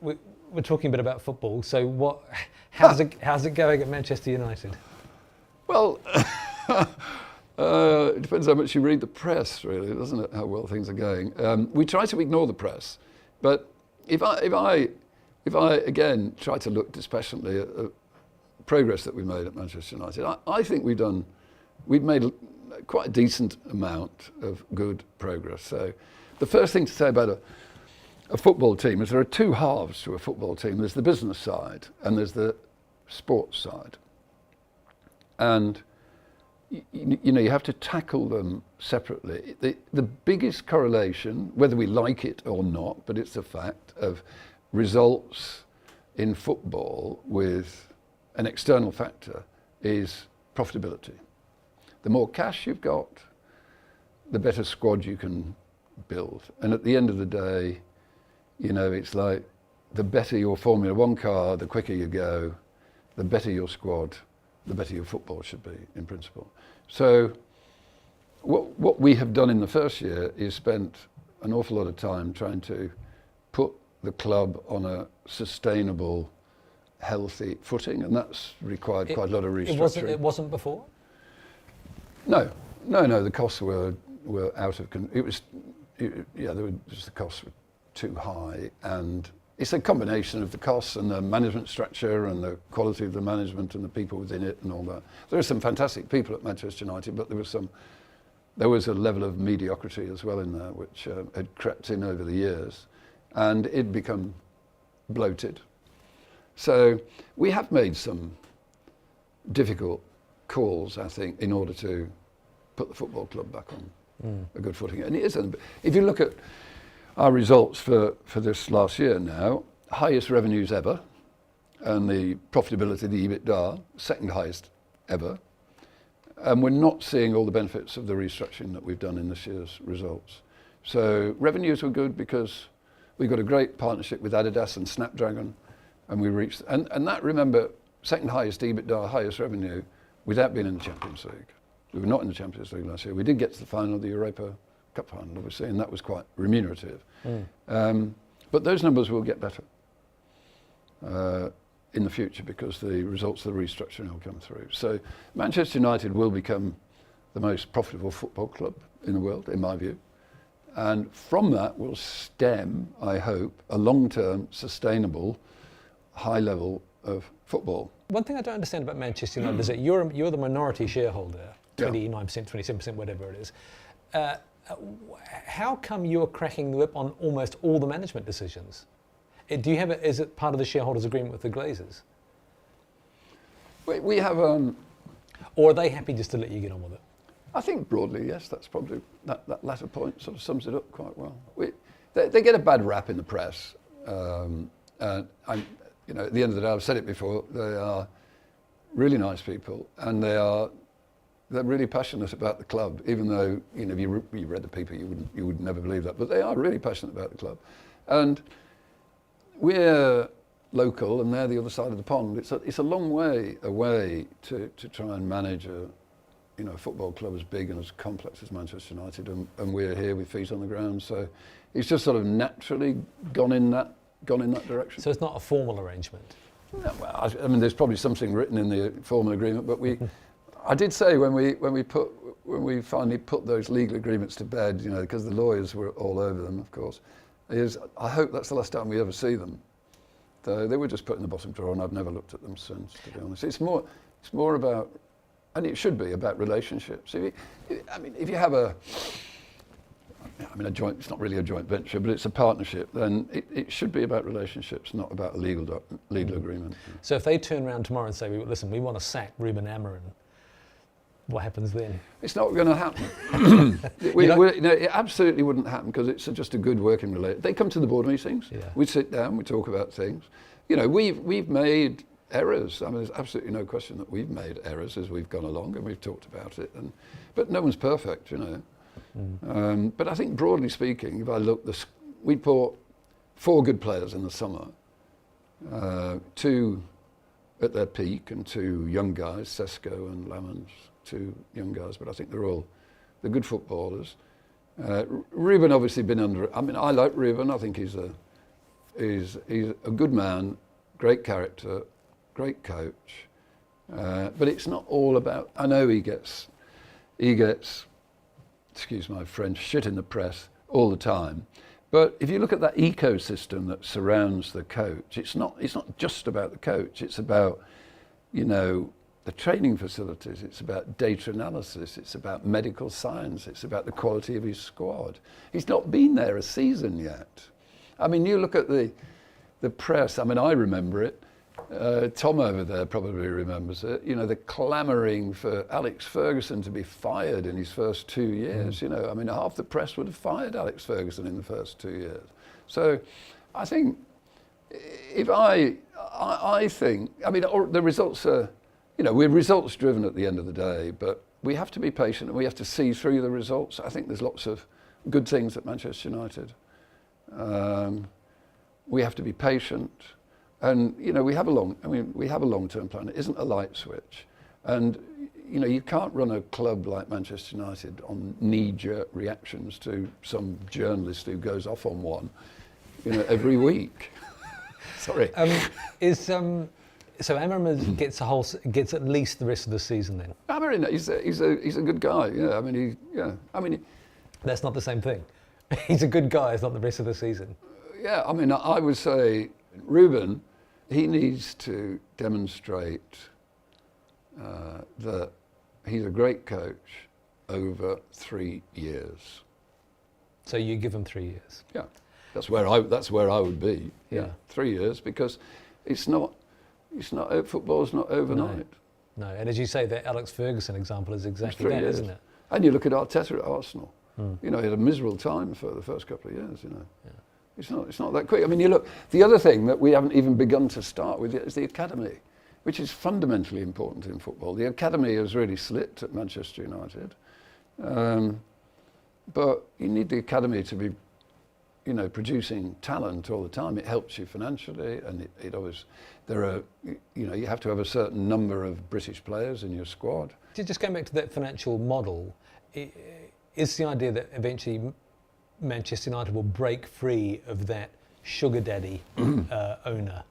We're talking a bit about football. So how's it going at Manchester United? Well, it depends how much you read the press, really, doesn't it? How well things are going. We try to ignore the press, but if I again try to look dispassionately at the progress that we've made at Manchester United, I think we've made quite a decent amount of good progress. So the first thing to say about a football team is there are two halves to a football team. There's the business side and there's the sports side. And you have to tackle them separately. The biggest correlation, whether we like it or not, but it's a fact, of results in football with an external factor is profitability. The more cash you've got, the better squad you can build. And at the end of the day, it's like the better your Formula One car, the quicker you go, the better your squad, the better your football should be, in principle. So what we have done in the first year is spent an awful lot of time trying to put the club on a sustainable, healthy footing, and that's required quite a lot of restructuring. It wasn't before? No, the costs were out of control. The costs were too high, and it's a combination of the costs and the management structure and the quality of the management and the people within it and all that. There are some fantastic people at Manchester United, but there was a level of mediocrity as well in there, which had crept in over the years, and it'd become bloated. So we have made some difficult calls, I think, in order to put the football club back on a good footing. And it isn't. If you look at our results for this last year now, highest revenues ever, and the profitability, the EBITDA, second highest ever. And we're not seeing all the benefits of the restructuring that we've done in this year's results. So revenues were good because we got a great partnership with Adidas and Snapdragon, and we reached, and that, remember, second highest EBITDA, highest revenue, without being in the Champions League. We were not in the Champions League last year. We did get to the final of the Europa Cup final, obviously, and that was quite remunerative. But those numbers will get better in the future because the results of the restructuring will come through. So Manchester United will become the most profitable football club in the world, in my view. And from that will stem, I hope, a long-term, sustainable, high level of football. One thing I don't understand about Manchester United is that you're the minority shareholder, 29%, 27%, whatever it is. How come you're cracking the whip on almost all the management decisions? Is it part of the shareholders' agreement with the Glazers? We have... or are they happy just to let you get on with it? I think broadly, yes. That's probably, that latter point sort of sums it up quite well. They get a bad rap in the press. And at the end of the day, I've said it before, they are really nice people, and they're really passionate about the club, even though, if you read the paper, you would never believe that. But they are really passionate about the club. And we're local, and they're the other side of the pond. It's a long way away to try and manage a football club as big and as complex as Manchester United, and we're here with feet on the ground. So it's just sort of naturally gone in that direction. So it's not a formal arrangement? No, well, I mean, there's probably something written in the formal agreement, but I did say when we finally put those legal agreements to bed, because the lawyers were all over them, of course, I hope that's the last time we ever see them. They were just put in the bottom drawer, and I've never looked at them since, to be honest. It's more about, and it should be about relationships. If you have a joint, it's not really a joint venture, but it's a partnership, then it should be about relationships, not about a legal agreement. So if they turn around tomorrow and say, listen, we want to sack Ruben Amorim, what happens then? It's not going to happen. It absolutely wouldn't happen, because it's just a good working relationship. They come to the board meetings, we sit down, we talk about things. We've made errors. I mean, there's absolutely no question that we've made errors as we've gone along, and we've talked about it. But no one's perfect, But I think, broadly speaking, if I look, we bought 4 good players in the summer, 2 at their peak and 2 young guys, Sesko and Lamans, 2 young guys, but I think they're good footballers. Ruben obviously been under. I mean, I like Ruben. I think he's he's a good man, great character, great coach. But it's not all about. I know he gets, excuse my French, shit in the press all the time. But if you look at that ecosystem that surrounds the coach, it's not just about the coach. It's about, you know, the training facilities. It's about data analysis. It's about medical science. It's about the quality of his squad. He's not been there a season yet. I mean, you look at the press. I mean, I remember it. Tom over there probably remembers it. You know, the clamouring for Alex Ferguson to be fired in his first 2 years. You know, I mean, half the press would have fired Alex Ferguson in the first 2 years. So, I think if I think, I mean, the results are, you know, we're results driven at the end of the day, but we have to be patient and we have to see through the results. I think there's lots of good things at Manchester United. We have to be patient. And, you know, we have a long-term plan. It isn't a light switch. And, you know, you can't run a club like Manchester United on knee-jerk reactions to some journalist who goes off on one, you know, every week. Sorry. So Amorim gets at least the rest of the season then? Amorim, he's a good guy. Yeah, I mean, that's not the same thing. He's a good guy. It's not the rest of the season. Yeah, I mean, I would say Ruben, he needs to demonstrate that he's a great coach over 3 years. So you give him 3 years? Yeah, that's where I would be. Yeah, 3 years, because football's not overnight. No, and as you say, the Alex Ferguson example is exactly that, isn't it? And you look at Arteta at Arsenal. You know, he had a miserable time for the first couple of years. You know. Yeah. It's not that quick. I mean, you look, the other thing that we haven't even begun to start with yet is the academy, which is fundamentally important in football. The academy has really slipped at Manchester United. But you need the academy to be, you know, producing talent all the time. It helps you financially, and it always, you have to have a certain number of British players in your squad. Just going back to that financial model, is the idea that eventually Manchester United will break free of that sugar daddy owner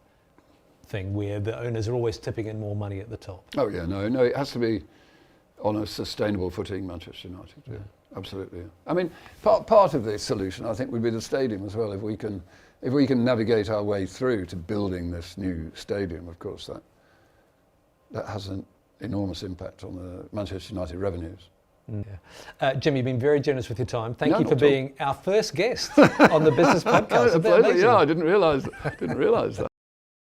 thing, where the owners are always tipping in more money at the top? Oh yeah, no, it has to be on a sustainable footing, Manchester United. Yeah, absolutely. Yeah. I mean, part of the solution, I think, would be the stadium as well. If we can navigate our way through to building this new stadium, of course, that has an enormous impact on the Manchester United revenues. Yeah. Jim, you've been very generous with your time. Thank you for being our first guest on the Business Podcast. Yeah, I didn't realise that.